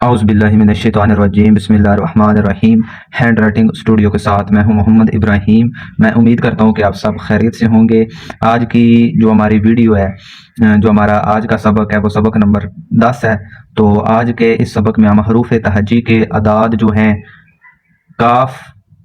औज़ुबिल्लाहिमिनश्शैतानिर्रजीम बिस्मिल्लाहिर्रहमानिर्रहीम। Hand writing studio के साथ मैं हूं मोहम्मद इब्राहीम। मैं उम्मीद करता हूं कि आप सब खैरियत से होंगे। आज की जो हमारी वीडियो है, जो हमारा आज का सबक है वो सबक नंबर 10 है। तो आज के इस सबक में हम हरूफ तहज्जी के अदाद जो हैं काफ,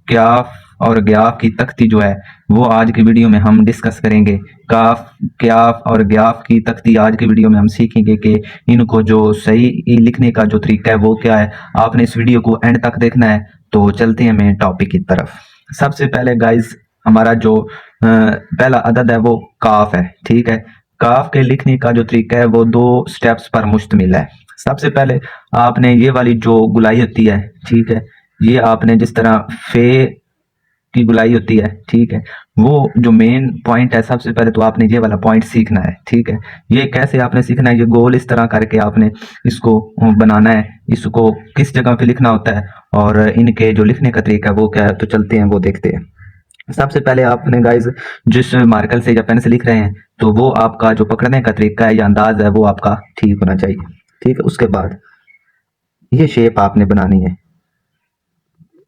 क्याफ और ग्याफ की तख्ती जो है वो आज की वीडियो में हम डिस्कस करेंगे। काफ, क्याफ और ग्याफ की तख्ती आज की वीडियो में हम सीखेंगे कि इनको जो सही लिखने का जो तरीका है वो क्या है। आपने इस वीडियो को एंड तक देखना है। तो चलते हैं मेन टॉपिक की तरफ। सबसे पहले गाइस, हमारा जो पहला अदद है वो काफ है। ठीक है, काफ के लिखने का जो तरीका है वो 2 स्टेप्स पर मुश्तमिल है। सबसे पहले आपने ये वाली जो गुलाई होती है, ठीक है, ये आपने जिस तरह फे की गुलाई होती है, ठीक है, वो जो मेन पॉइंट है सबसे पहले तो आपने ये वाला पॉइंट सीखना है। ठीक है, ये कैसे आपने सीखना है, ये गोल इस तरह करके आपने इसको बनाना है। इसको किस जगह पे लिखना होता है और इनके जो लिखने का तरीका है वो क्या है, तो चलते हैं वो देखते हैं। सबसे पहले आपने गाइज जिस मार्कर से या पेन से लिख रहे हैं तो वो आपका जो पकड़ने का तरीका है या अंदाज है वो आपका ठीक होना चाहिए। ठीक है, उसके बाद ये शेप आपने बनानी है।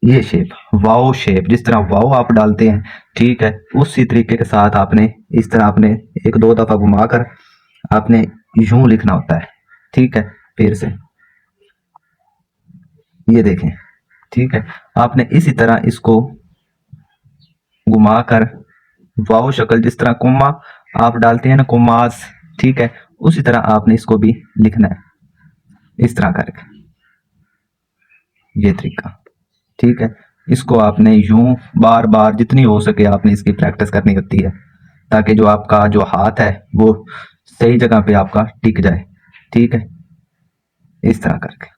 ये शेप वाओ शेप, जिस तरह वाओ आप डालते हैं, ठीक है, उसी तरीके के साथ आपने इस तरह आपने 1-2 दफा घुमाकर आपने यूं लिखना होता है। ठीक है, फिर से ये देखें। ठीक है, आपने इसी तरह इसको घुमाकर वाओ शक्ल, जिस तरह कुम्मा आप डालते हैं ना, कुमास, ठीक है, उसी तरह आपने इसको भी लिखना है इस तरह करके, ये तरीका। ठीक है, इसको आपने यूं बार बार जितनी हो सके आपने इसकी प्रैक्टिस करनी होती है ताकि जो आपका जो हाथ है वो सही जगह पे आपका टिक जाए। ठीक है, इस तरह करके।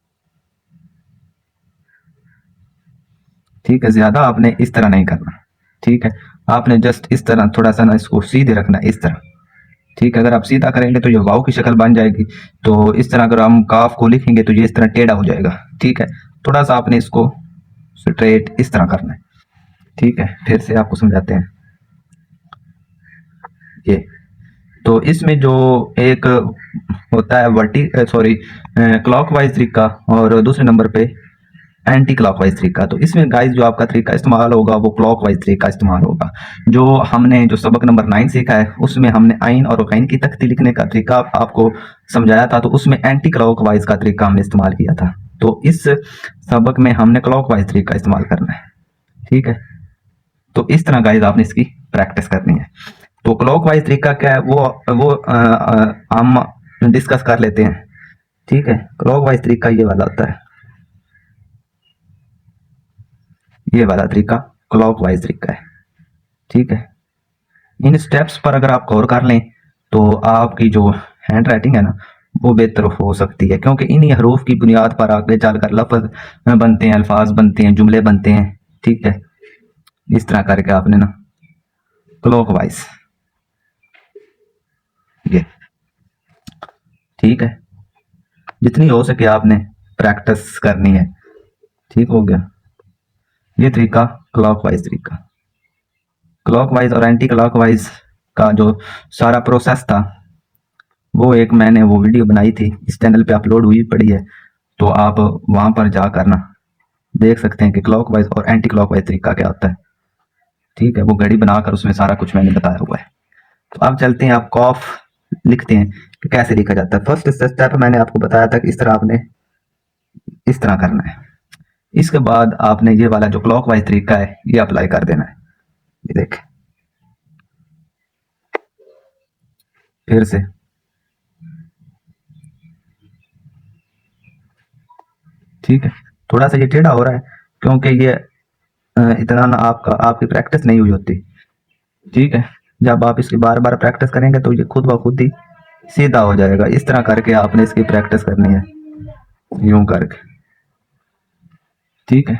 ठीक है, ज्यादा आपने इस तरह नहीं करना। ठीक है, आपने जस्ट इस तरह थोड़ा सा ना इसको सीधे रखना इस तरह। ठीक है, अगर आप सीधा करेंगे तो ये वाव की शक्ल बन जाएगी। तो इस तरह अगर हम काफ को लिखेंगे तो ये इस तरह टेढ़ा हो जाएगा। ठीक है, थोड़ा सा आपने इसको स्ट्रेट इस तरह करना है। ठीक है, फिर से आपको समझाते हैं ये। तो इसमें जो एक होता है वर्टी सॉरी क्लॉकवाइज तरीका और दूसरे नंबर पे एंटी क्लॉकवाइज तरीका। तो इसमें गाइस जो आपका तरीका इस्तेमाल होगा वो क्लॉकवाइज तरीका इस्तेमाल होगा। जो हमने जो सबक नंबर 9 सीखा है उसमें हमने आइन और गैन की तख्ती लिखने का तरीका आपको समझाया था, तो उसमें एंटी क्लॉकवाइज का तरीका हमने इस्तेमाल किया था। तो इस सबक में हमने क्लॉकवाइज तरीका इस्तेमाल करना है। ठीक है, तो इस तरह गाइस आपने इसकी प्रैक्टिस करनी है। तो क्लॉकवाइज तरीका क्या है वो हम डिस्कस कर लेते हैं। ठीक है, क्लॉकवाइज तरीका ये वाला होता है, ये वाला तरीका क्लॉकवाइज तरीका है। ठीक है, इन स्टेप्स पर अगर आप गौर कर लें तो आपकी जो हैंड राइटिंग है ना वो बेहतर हो सकती है, क्योंकि इन्हीं हरूफ की बुनियाद पर आगे चलकर लफ्ज बनते हैं, अल्फाज बनते हैं, जुमले बनते हैं। ठीक है, इस तरह करके आपने ना क्लॉकवाइज ये। ठीक है, जितनी हो सके आपने प्रैक्टिस करनी है। ठीक हो गया, ये तरीका क्लॉकवाइज तरीका। क्लॉकवाइज और एंटी क्लॉकवाइज का जो सारा प्रोसेस था वो एक मैंने वो वीडियो बनाई थी, इस चैनल पे अपलोड हुई पड़ी है, तो आप वहां पर जाकर ना देख सकते हैं कि क्लॉकवाइज और एंटी क्लॉकवाइज तरीका क्या होता है। ठीक है, वो घड़ी बनाकर उसमें सारा कुछ मैंने बताया हुआ है। तो अब चलते हैं, आप कॉफ लिखते हैं कि कैसे लिखा जाता है। फर्स्ट स्टेप मैंने आपको बताया था कि इस तरह आपने इस तरह करना है। इसके बाद आपने ये वाला जो क्लॉकवाइज तरीका है ये अप्लाई कर देना है। ये देख, फिर से ठीक है, थोड़ा सा ये टेढ़ा हो रहा है क्योंकि ये इतना ना आपका आपकी प्रैक्टिस नहीं हुई होती। ठीक है, जब आप इसकी बार बार प्रैक्टिस करेंगे तो ये खुद ब खुद ही सीधा हो जाएगा। इस तरह करके आपने इसकी प्रैक्टिस करनी है, यूं करके। ठीक है,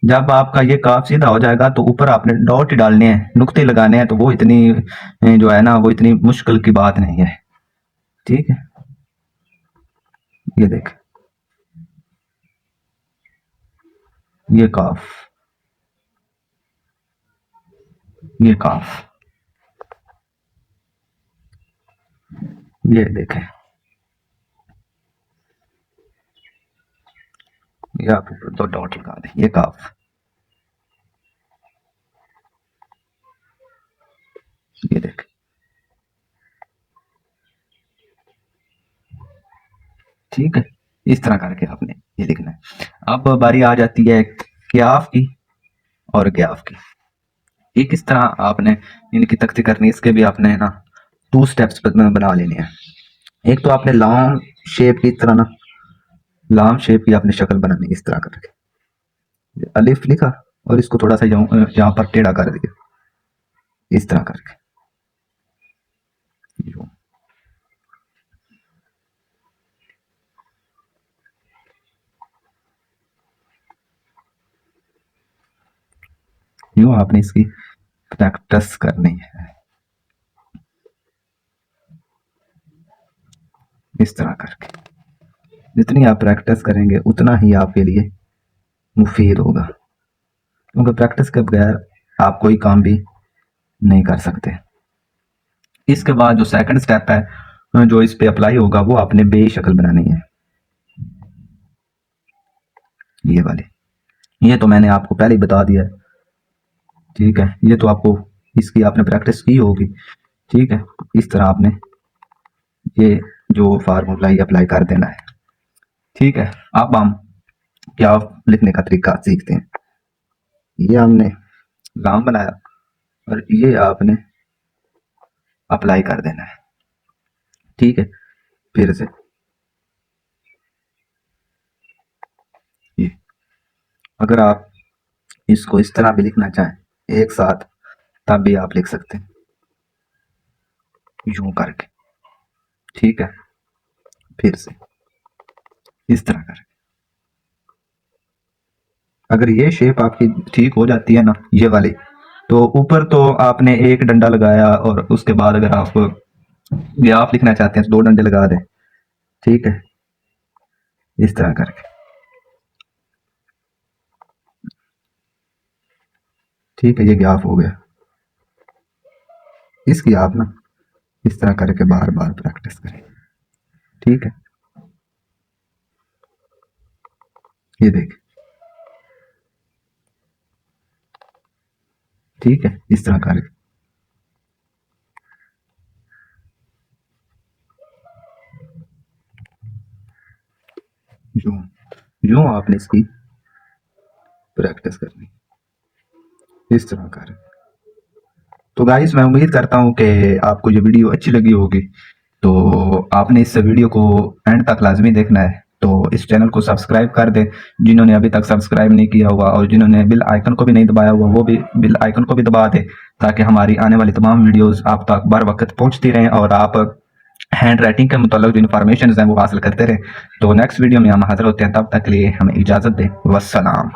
जब आपका ये काफ सीधा हो जाएगा तो ऊपर आपने डॉट डालने हैं, नुक्ते लगाने हैं, तो वो इतनी जो है ना वो इतनी मुश्किल की बात नहीं है। ठीक है, ये देख, ये काफ, ये काफ, ये देखें। या आप ऊपर 2 डॉट लगा दें, ये काफ। ये देख, ठीक है, इस तरह करके आपने ये लिखना है। अब बारी आ जाती है क्याफ की और ग्याफ की। ये किस तरह आपने इनकी तख्ती करनी, इसके भी आपने ना 2 स्टेप्स बना लेने हैं। एक तो आपने लॉन्ग शेप की तरह ना, लॉन्ग शेप की आपने शक्ल बनानी है इस तरह करके। अलिफ लिखा और इसको थोड़ा सा यहाँ पर टेढ़ा कर दिया इस तरह करके। यूं आपने इसकी प्रैक्टिस करनी है इस तरह करके। जितनी आप प्रैक्टिस करेंगे उतना ही आपके लिए मुफीद होगा, क्योंकि प्रैक्टिस के बगैर आप कोई काम भी नहीं कर सकते। इसके बाद जो सेकंड स्टेप है जो इस पे अप्लाई होगा, वो आपने बे शक्ल बनानी है, ये वाली। ये तो मैंने आपको पहले ही बता दिया है, ठीक है। ये तो आपको इसकी आपने प्रैक्टिस की होगी, ठीक है। इस तरह आपने ये जो फार्मूला ये अप्लाई कर देना है, ठीक है। अब हम क्या लिखने का तरीका सीखते हैं। ये हमने लाम बनाया और ये आपने अप्लाई कर देना है, ठीक है। फिर से ये, अगर आप इसको इस तरह भी लिखना चाहें एक साथ, तब भी आप लिख सकते हैं यूं करके, ठीक है। फिर से इस तरह करके। अगर ये शेप आपकी ठीक हो जाती है ना, ये वाली, तो ऊपर तो आपने एक डंडा लगाया और उसके बाद अगर आप ग्याफ लिखना चाहते हैं तो 2 डंडे लगा दें, ठीक है। इस तरह करके, ठीक है। ये ग्याफ हो गया। इसकी आप ना इस तरह करके बार बार प्रैक्टिस करें, ठीक है। ये देख, ठीक है, इस तरह करके। यूं यूं आपने इसकी प्रैक्टिस करनी इस तरह कर। तो गाइस, मैं उम्मीद करता हूँ कि आपको ये वीडियो अच्छी लगी होगी। तो आपने इस वीडियो को एंड तक लाजमी देखना है। तो इस चैनल को सब्सक्राइब कर दें जिन्होंने अभी तक सब्सक्राइब नहीं किया हुआ, और जिन्होंने बिल आइकन को भी नहीं दबाया हुआ वो भी बिल आइकन को भी दबा दें, ताकि हमारी आने वाली तमाम वीडियोस आप तक बर वक्त पहुंचती रहें और आप हैंड राइटिंग के मुताल्लिक जो इन्फॉर्मेशन हैं वो हासिल करते रहें। तो नेक्स्ट वीडियो में हम हाजिर होते हैं, तब तक के लिए हमें इजाज़त दें। वस्सलाम।